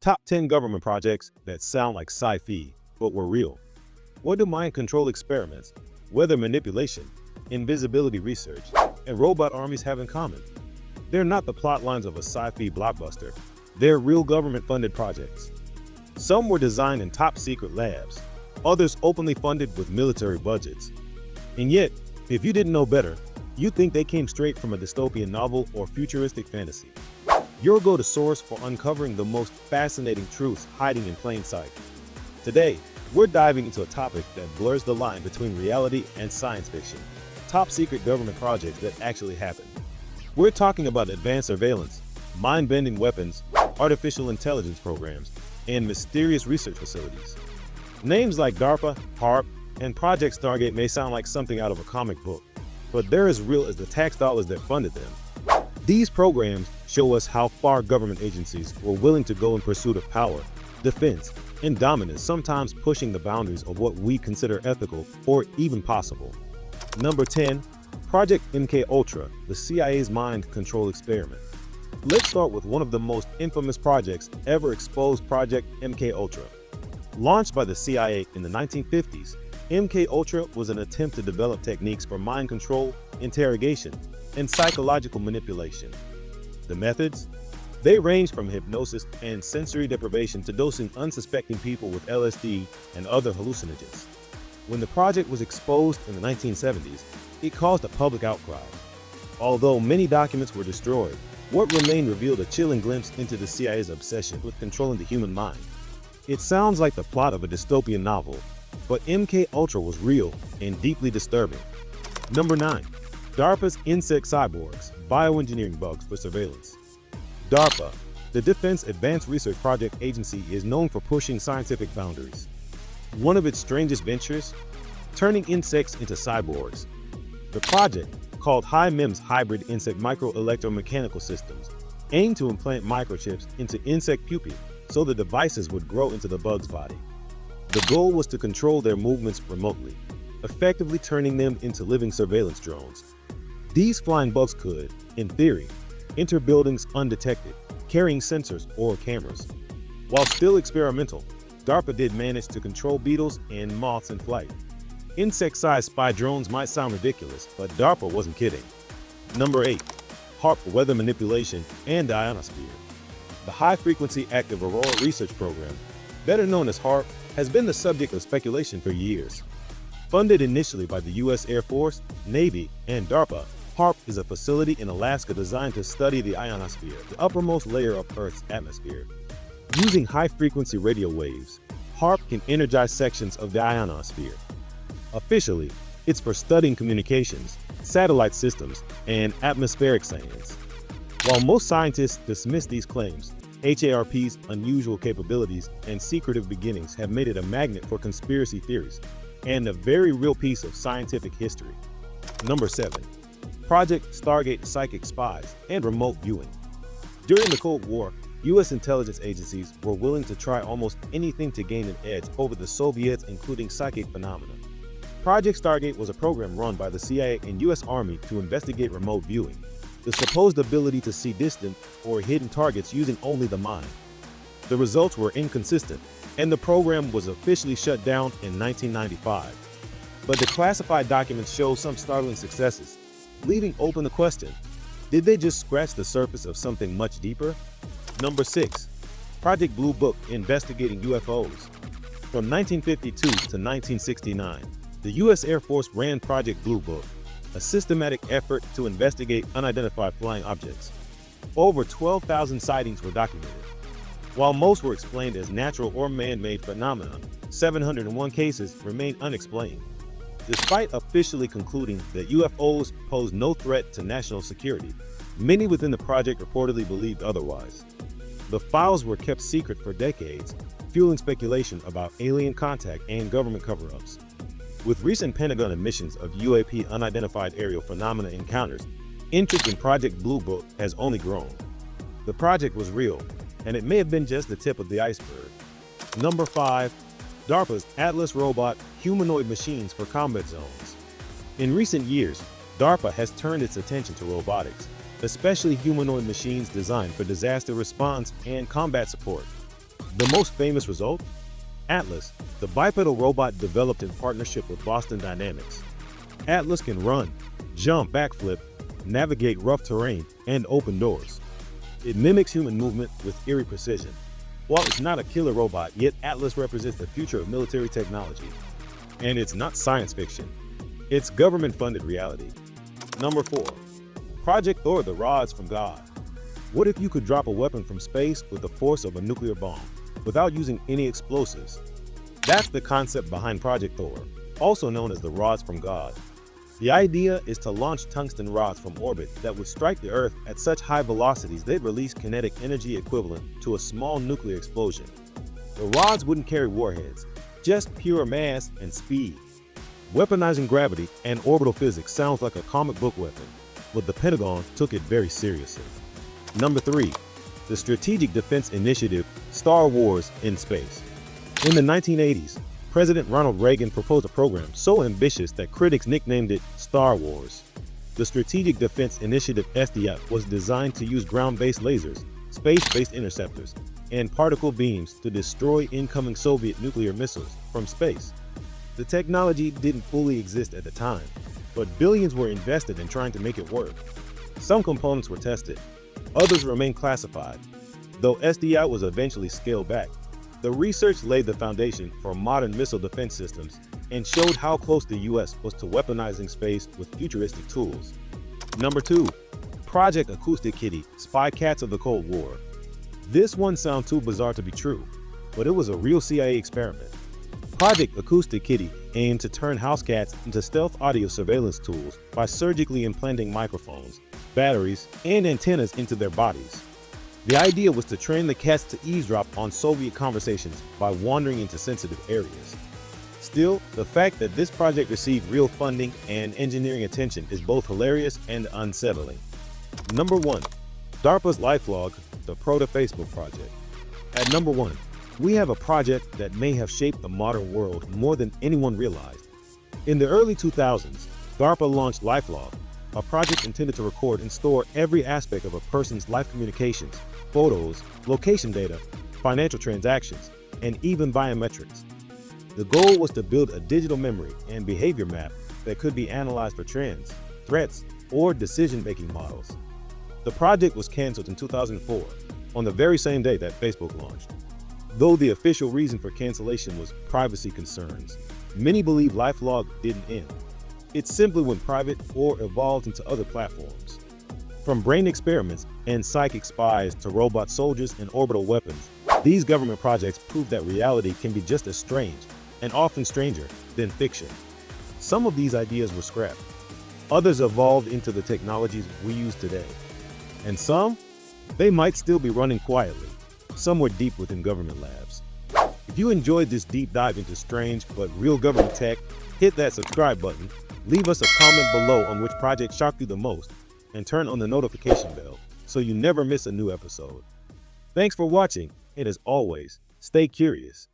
Top 10 government projects that sound like sci-fi, but were real. What do mind control experiments, weather manipulation, invisibility research, and robot armies have in common? They're not the plot lines of a sci-fi blockbuster. They're real government-funded projects. Some were designed in top-secret labs, others openly funded with military budgets. And yet, if you didn't know better, you'd think they came straight from a dystopian novel or futuristic fantasy. Your go-to source for uncovering the most fascinating truths hiding in plain sight. Today, we're diving into a topic that blurs the line between reality and science fiction. Top-secret government projects that actually happen. We're talking about advanced surveillance, mind-bending weapons, artificial intelligence programs, and mysterious research facilities. Names like DARPA, HAARP, and Project Stargate may sound like something out of a comic book, but they're as real as the tax dollars that funded them. These programs show us how far government agencies were willing to go in pursuit of power, defense, and dominance, sometimes pushing the boundaries of what we consider ethical or even possible. Number 10. Project MKUltra, the CIA's mind control experiment. Let's start with one of the most infamous projects ever exposed, Project MKUltra. Launched by the CIA in the 1950s, MKUltra was an attempt to develop techniques for mind control, interrogation, and psychological manipulation. The methods? They range from hypnosis and sensory deprivation to dosing unsuspecting people with LSD and other hallucinogens. When the project was exposed in the 1970s, it caused a public outcry. Although many documents were destroyed, what remained revealed a chilling glimpse into the CIA's obsession with controlling the human mind. It sounds like the plot of a dystopian novel, but MKUltra was real and deeply disturbing. Number 9. DARPA's insect cyborgs, bioengineering bugs for surveillance. DARPA, the Defense Advanced Research Project Agency, is known for pushing scientific boundaries. One of its strangest ventures? Turning insects into cyborgs. The project, called HI-MEMS Hybrid Insect Microelectromechanical Systems, aimed to implant microchips into insect pupae so the devices would grow into the bug's body. The goal was to control their movements remotely, effectively turning them into living surveillance drones. These flying bugs could, in theory, enter buildings undetected, carrying sensors or cameras. While still experimental, DARPA did manage to control beetles and moths in flight. Insect-sized spy drones might sound ridiculous, but DARPA wasn't kidding. Number 8. HARP weather manipulation and the ionosphere. The High-Frequency Active Aurora Research Program, better known as HARP, has been the subject of speculation for years. Funded initially by the U.S. Air Force, Navy, and DARPA, HARP is a facility in Alaska designed to study the ionosphere, the uppermost layer of Earth's atmosphere. Using high-frequency radio waves, HARP can energize sections of the ionosphere. Officially, it's for studying communications, satellite systems, and atmospheric science. While most scientists dismiss these claims, HAARP's unusual capabilities and secretive beginnings have made it a magnet for conspiracy theories and a very real piece of scientific history. Number 7. Project Stargate Psychic Spies and Remote Viewing. During the Cold War, U.S. intelligence agencies were willing to try almost anything to gain an edge over the Soviets, including psychic phenomena. Project Stargate was a program run by the CIA and U.S. Army to investigate remote viewing, the supposed ability to see distant or hidden targets using only the mind. The results were inconsistent, and the program was officially shut down in 1995. But the classified documents show some startling successes, leaving open the question, did they just scratch the surface of something much deeper? Number 6. Project Blue Book investigating UFOs. From 1952 to 1969, the U.S. Air Force ran Project Blue Book, a systematic effort to investigate unidentified flying objects. Over 12,000 sightings were documented. While most were explained as natural or man-made phenomena, 701 cases remained unexplained. Despite officially concluding that UFOs pose no threat to national security, many within the project reportedly believed otherwise. The files were kept secret for decades, fueling speculation about alien contact and government cover-ups. With recent Pentagon admissions of UAP unidentified aerial phenomena encounters, interest in Project Blue Book has only grown. The project was real, and it may have been just the tip of the iceberg. Number 5. DARPA's Atlas robot humanoid machines for combat zones. In recent years, DARPA has turned its attention to robotics, especially humanoid machines designed for disaster response and combat support. The most famous result? Atlas, the bipedal robot developed in partnership with Boston Dynamics. Atlas can run, jump, backflip, navigate rough terrain, and open doors. It mimics human movement with eerie precision. While it's not a killer robot, yet Atlas represents the future of military technology. And it's not science fiction. It's government-funded reality. Number 4. Project Thor, the rods from God. What if you could drop a weapon from space with the force of a nuclear bomb, without using any explosives? That's the concept behind Project Thor, also known as the rods from God. The idea is to launch tungsten rods from orbit that would strike the Earth at such high velocities they'd release kinetic energy equivalent to a small nuclear explosion. The rods wouldn't carry warheads, just pure mass and speed. Weaponizing gravity and orbital physics sounds like a comic book weapon, but the Pentagon took it very seriously. Number 3. The Strategic Defense Initiative, Star Wars in Space. In the 1980s, President Ronald Reagan proposed a program so ambitious that critics nicknamed it Star Wars. The Strategic Defense Initiative SDF was designed to use ground-based lasers, space-based interceptors, and particle beams to destroy incoming Soviet nuclear missiles from space. The technology didn't fully exist at the time, but billions were invested in trying to make it work. Some components were tested, others remained classified. Though SDI was eventually scaled back, the research laid the foundation for modern missile defense systems and showed how close the US was to weaponizing space with futuristic tools. Number 2. Project Acoustic Kitty, Spy Cats of the Cold War. This one sounds too bizarre to be true, but it was a real CIA experiment. Project Acoustic Kitty aimed to turn house cats into stealth audio surveillance tools by surgically implanting microphones, batteries, and antennas into their bodies. The idea was to train the cats to eavesdrop on Soviet conversations by wandering into sensitive areas. Still, the fact that this project received real funding and engineering attention is both hilarious and unsettling. Number 1. DARPA's Lifelog, the Proto-Facebook project. At number 1, we have a project that may have shaped the modern world more than anyone realized. In the early 2000s, DARPA launched Lifelog, a project intended to record and store every aspect of a person's life communications, photos, location data, financial transactions, and even biometrics. The goal was to build a digital memory and behavior map that could be analyzed for trends, threats, or decision-making models. The project was canceled in 2004, on the very same day that Facebook launched. Though the official reason for cancellation was privacy concerns, many believe Lifelog didn't end. It simply went private or evolved into other platforms. From brain experiments and psychic spies to robot soldiers and orbital weapons, these government projects prove that reality can be just as strange, and often stranger, than fiction. Some of these ideas were scrapped. Others evolved into the technologies we use today. And some, they might still be running quietly, somewhere deep within government labs. If you enjoyed this deep dive into strange but real government tech, hit that subscribe button, leave us a comment below on which project shocked you the most, and turn on the notification bell so you never miss a new episode. Thanks for watching, and as always, stay curious.